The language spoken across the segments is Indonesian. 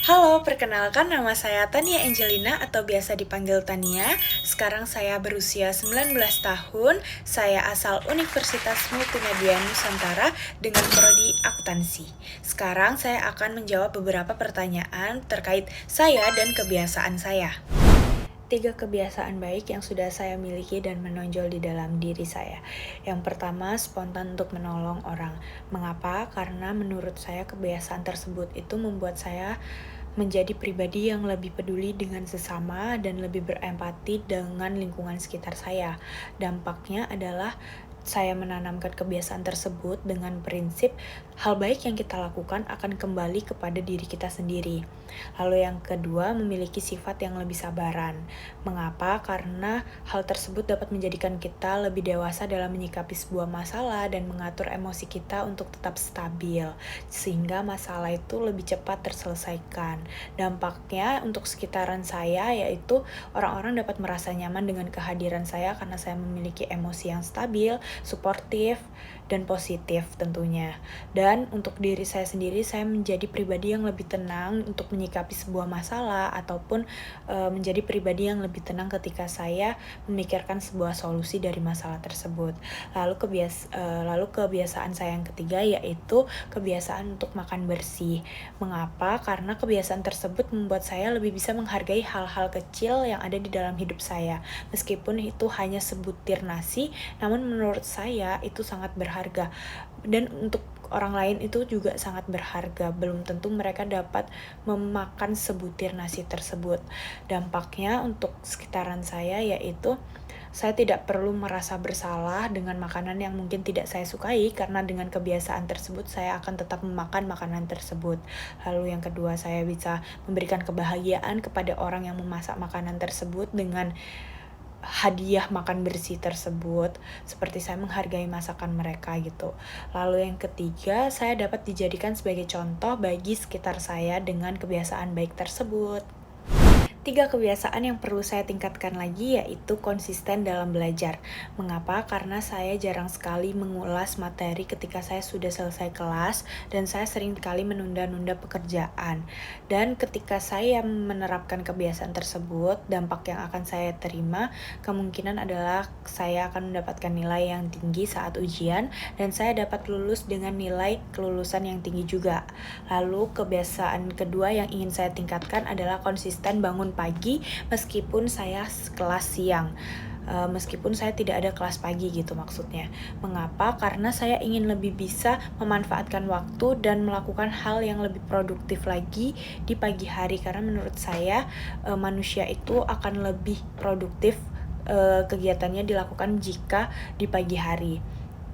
Halo, perkenalkan nama saya Tania Angelina atau biasa dipanggil Tania. Sekarang saya berusia 19 tahun. Saya asal Universitas Multimedia Nusantara dengan prodi akuntansi. Sekarang saya akan menjawab beberapa pertanyaan terkait saya dan kebiasaan saya. 3 kebiasaan baik yang sudah saya miliki dan menonjol di dalam diri saya. Yang pertama, spontan untuk menolong orang. Mengapa? Karena menurut saya kebiasaan tersebut itu membuat saya menjadi pribadi yang lebih peduli dengan sesama dan lebih berempati dengan lingkungan sekitar saya. Dampaknya adalah saya menanamkan kebiasaan tersebut dengan prinsip hal baik yang kita lakukan akan kembali kepada diri kita sendiri. Lalu yang kedua, memiliki sifat yang lebih sabaran. Mengapa? Karena hal tersebut dapat menjadikan kita lebih dewasa dalam menyikapi sebuah masalah dan mengatur emosi kita untuk tetap stabil, sehingga masalah itu lebih cepat terselesaikan. Dampaknya untuk sekitaran saya yaitu orang-orang dapat merasa nyaman dengan kehadiran saya karena saya memiliki emosi yang stabil, suportif, dan positif tentunya. Dan untuk diri saya sendiri, saya menjadi pribadi yang lebih tenang untuk menyikapi sebuah masalah ataupun menjadi pribadi yang lebih tenang ketika saya memikirkan sebuah solusi dari masalah tersebut. Lalu kebiasaan saya yang ketiga yaitu kebiasaan untuk makan bersih. Mengapa? Karena kebiasaan tersebut membuat saya lebih bisa menghargai hal-hal kecil yang ada di dalam hidup saya. Meskipun itu hanya sebutir nasi, namun menurut saya itu sangat berharga. Dan untuk orang lain itu juga sangat berharga. Belum tentu mereka dapat memakan sebutir nasi tersebut. Dampaknya untuk sekitaran saya yaitu saya tidak perlu merasa bersalah dengan makanan yang mungkin tidak saya sukai karena dengan kebiasaan tersebut saya akan tetap memakan makanan tersebut. Lalu yang kedua, saya bisa memberikan kebahagiaan kepada orang yang memasak makanan tersebut dengan hadiah makan bersih tersebut, seperti saya menghargai masakan mereka gitu. Lalu yang ketiga, saya dapat dijadikan sebagai contoh bagi sekitar saya dengan kebiasaan baik tersebut. 3 kebiasaan yang perlu saya tingkatkan lagi yaitu konsisten dalam belajar. Mengapa? Karena saya jarang sekali mengulas materi ketika saya sudah selesai kelas dan saya sering sekali menunda-nunda pekerjaan. Dan ketika saya menerapkan kebiasaan tersebut, dampak yang akan saya terima kemungkinan adalah saya akan mendapatkan nilai yang tinggi saat ujian dan saya dapat lulus dengan nilai kelulusan yang tinggi juga. Lalu kebiasaan kedua yang ingin saya tingkatkan adalah konsisten bangun pagi meskipun saya kelas siang. Meskipun saya tidak ada kelas pagi gitu maksudnya. Mengapa? Karena saya ingin lebih bisa memanfaatkan waktu dan melakukan hal yang lebih produktif lagi di pagi hari. Karena menurut saya manusia itu akan lebih produktif kegiatannya dilakukan jika di pagi hari.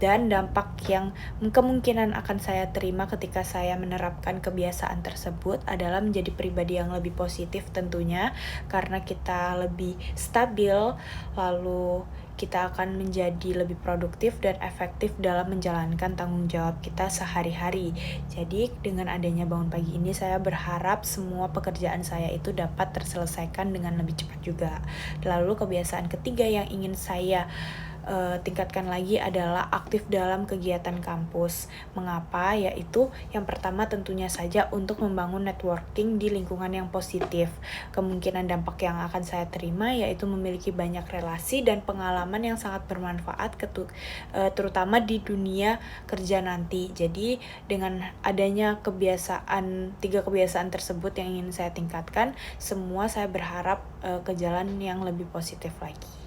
Dan dampak yang kemungkinan akan saya terima ketika saya menerapkan kebiasaan tersebut adalah menjadi pribadi yang lebih positif tentunya, karena kita lebih stabil, lalu kita akan menjadi lebih produktif dan efektif dalam menjalankan tanggung jawab kita sehari-hari. Jadi dengan adanya bangun pagi ini, saya berharap semua pekerjaan saya itu dapat terselesaikan dengan lebih cepat juga. Lalu kebiasaan ketiga yang ingin saya tingkatkan lagi adalah aktif dalam kegiatan kampus. Mengapa? Yaitu yang pertama tentunya saja untuk membangun networking di lingkungan yang positif. Kemungkinan dampak yang akan saya terima yaitu memiliki banyak relasi dan pengalaman yang sangat bermanfaat terutama di dunia kerja nanti. Jadi dengan adanya 3 kebiasaan tersebut yang ingin saya tingkatkan, semua saya berharap ke jalan yang lebih positif lagi.